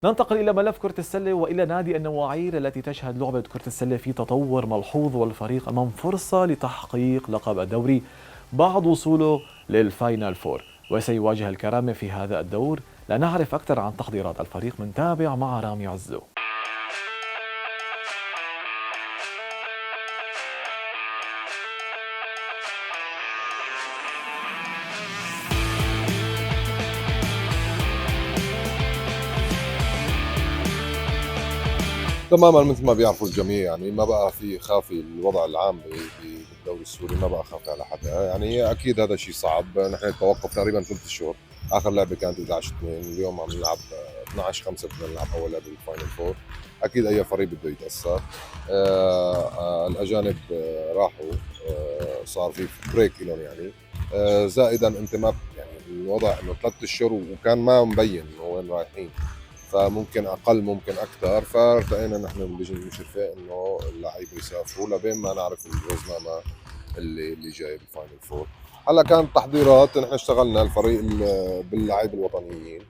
ننتقل إلى ملف كرة السلة وإلى نادي النواعير التي تشهد لعبة كرة السلة في تطور ملحوظ، والفريق أمام فرصة لتحقيق لقب الدوري بعد وصوله للفاينل فور، وسيواجه الكرامة في هذا الدور. لنعرف أكثر عن تحضيرات الفريق منتابع مع رامي عزو. تماما مثل ما بيعرفوا الجميع، يعني ما بقى في خافي الوضع العام بالدوري السوري، ما بقى خافي على حدا. يعني اكيد هذا شيء صعب. نحن التوقف تقريبا 3 شهور، اخر لعبه كانت 11/2، اليوم عم نلعب 12/5، بدنا نلعب اول لعبه بالفاينل فور. اكيد اي فريق بده يتاثر. الاجانب راحوا، صار في بريك لهم يعني. زائدا انت ما يعني الوضع انه 3 اشهر وكان ما مبين انه وين رايحين، فممكن اقل ممكن اكثر. فارتقينا نحن بلجنه المشرفه انه اللعيبه يسافروا لبين ما نعرف الرزنامه اللي جاي بالفاينل فور. هلا كانت تحضيرات، نحن اشتغلنا الفريق باللاعبين الوطنيين،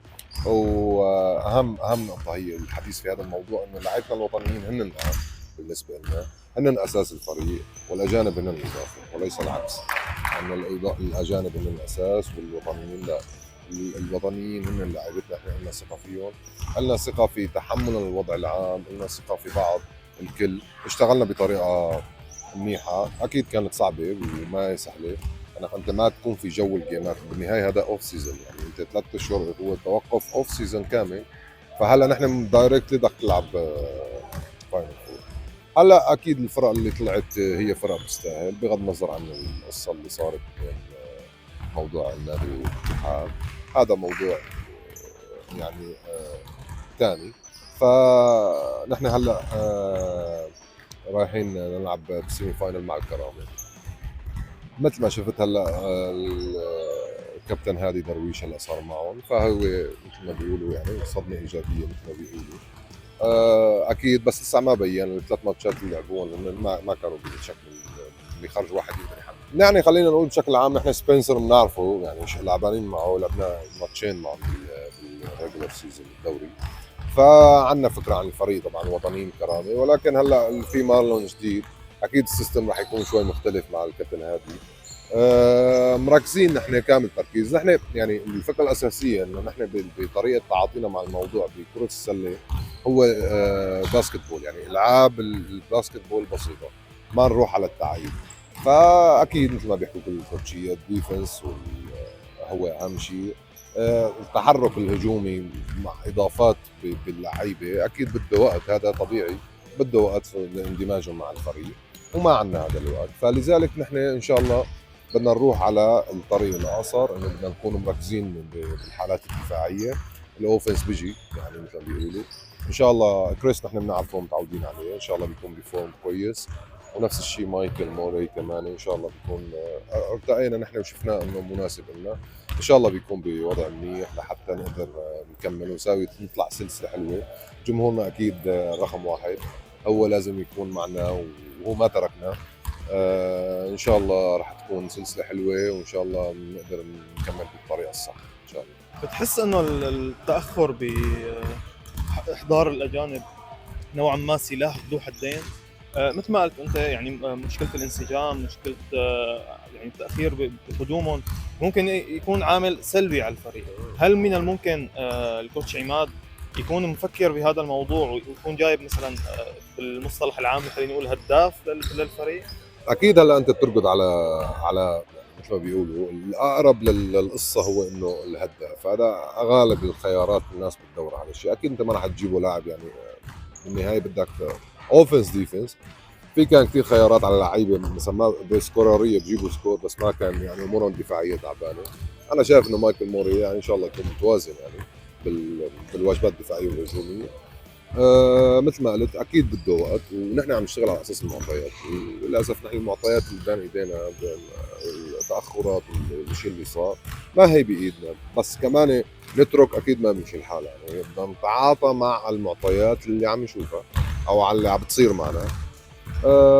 واهم نقطه هي الحديث في هذا الموضوع انه لاعبنا الوطنيين هن الاهم بالنسبه لنا، هن اساس الفريق، والاجانب هن الاضافه وليس العكس. ان الاجانب هن الاساس والوطنيين لا. الوطنيين هن لعيبتنا، احنا لنا ثقه فيهم، لنا ثقه في تحمل الوضع العام، لنا ثقه في بعض الكل. اشتغلنا بطريقه منيحه، اكيد كانت صعبه وما هي سهله. انت ما تكون في جو الجيمات، بالنهايه هذا اوف سيزون، يعني انت 3 اشهر هو توقف اوف سيزون كامل. فهلا نحن دايركتلي بدك تلعب فاينل فور. هلا اكيد الفرق اللي طلعت هي فرق بتستاهل، بغض النظر عن القصه اللي صارت بين موضوع النادي والاتحاد. هذا موضوع يعني ثاني. فنحن هلا رايحين نلعب بالسيمي فاينل مع الكرامه. مثل ما شفت هلا الكابتن هادي درويش هلا صار معهم، فهو مثل ما بيقولوا يعني صدمه ايجابيه مثل ما بيقولوا. اكيد بس لسه ما بين ال3 ماتشات اللي لعبوهم ما كانوا بالشكل اللي خرج واحد يقدر يحدد. يعني خلينا نقول بشكل عام نحن سبنسر بنعرفه، يعني مش لعبانين معه، لعبنا ماتشين معه بالريجولر سيزون الدوري، فعندنا فكره عن الفريق طبعا وطنيين كرامه. ولكن هلا في مارلون جديد، اكيد السيستم راح يكون شوي مختلف مع الكابتن هادي. مركزين نحن كامل تركيز. نحن يعني الفكره الاساسيه انه نحن بطريقه تعاطينا مع الموضوع بكره السله هو باسكت بول، يعني العاب الباسكت بول بسيطه، ما نروح على التعقيد. فاكيد مثل ما بيحكوا كل الكوتشيه الديفنس هو اهم شيء. التحرك الهجومي مع اضافات باللعيبه اكيد بده وقت، هذا طبيعي، بده وقت لاندماجهم مع الفريق، وما عندنا هذا الوقت. فلذلك نحن ان شاء الله بدنا نروح على الطريق الاقصر، انه بدنا نكون مركزين بالحالات الدفاعيه. الاوفنس بيجي يعني مثل ما بيقولوا. ان شاء الله كريس نحن بنعرفه متعودين عليه، ان شاء الله بيكون بفورم كويس. ونفس الشيء مايكل موري كمان ان شاء الله بيكون ارتقينا نحن وشفناه انه مناسب لنا، ان شاء الله بيكون بوضع منيح لحتى نقدر نكمل ونساوي نطلع سلسله حلوه. جمهورنا اكيد رقم واحد، هو لازم يكون معنا وهو ما تركنا. ان شاء الله راح تكون سلسله حلوه، وان شاء الله نقدر نكمل بالطريقه الصح ان شاء الله. بتحس انه التاخر باحضار الاجانب نوعا ما سلاح ذو حدين؟ مثل ما قلت انت، يعني مشكله الانسجام، مشكله يعني التاخير بقدومهم ممكن يكون عامل سلبي على الفريق. هل من الممكن الكوتش عماد يكون مفكر بهذا الموضوع ويكون جايب مثلا بالمصطلح العام خلينا نقول هداف للفريق؟ اكيد هلا انت بتركض على مثل ما بيقولوا الاقرب للقصه هو انه الهداف، هذا غالب الخيارات الناس بتدور على شيء. اكيد انت ما راح تجيبه لاعب يعني بالنهايه بدك اوفنس ديفنس. في كان كثير خيارات على لعيبه مثلا ما بسكورريه بجيبوا سكور، بس ما كان يعني امورهم الدفاعيه تعبانه. انا شايف انه مايكل موري يعني ان شاء الله يكون متوازن يعني بالواجبات الدفاعيه والهجوميه. مثل ما قلت اكيد بده وقت، ونحن عم نشتغل على اساس المعطيات. للاسف نحن المعطيات اللي بين ايدينا التاخرات والشيء اللي صار ما هي بايدنا، بس كمان نترك اكيد ما بيمشي الحال. يعني بدنا نتعاطى مع المعطيات اللي عم نشوفها او على اللي عم بتصير معنا.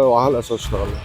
وعلى الاساس اشتغلنا.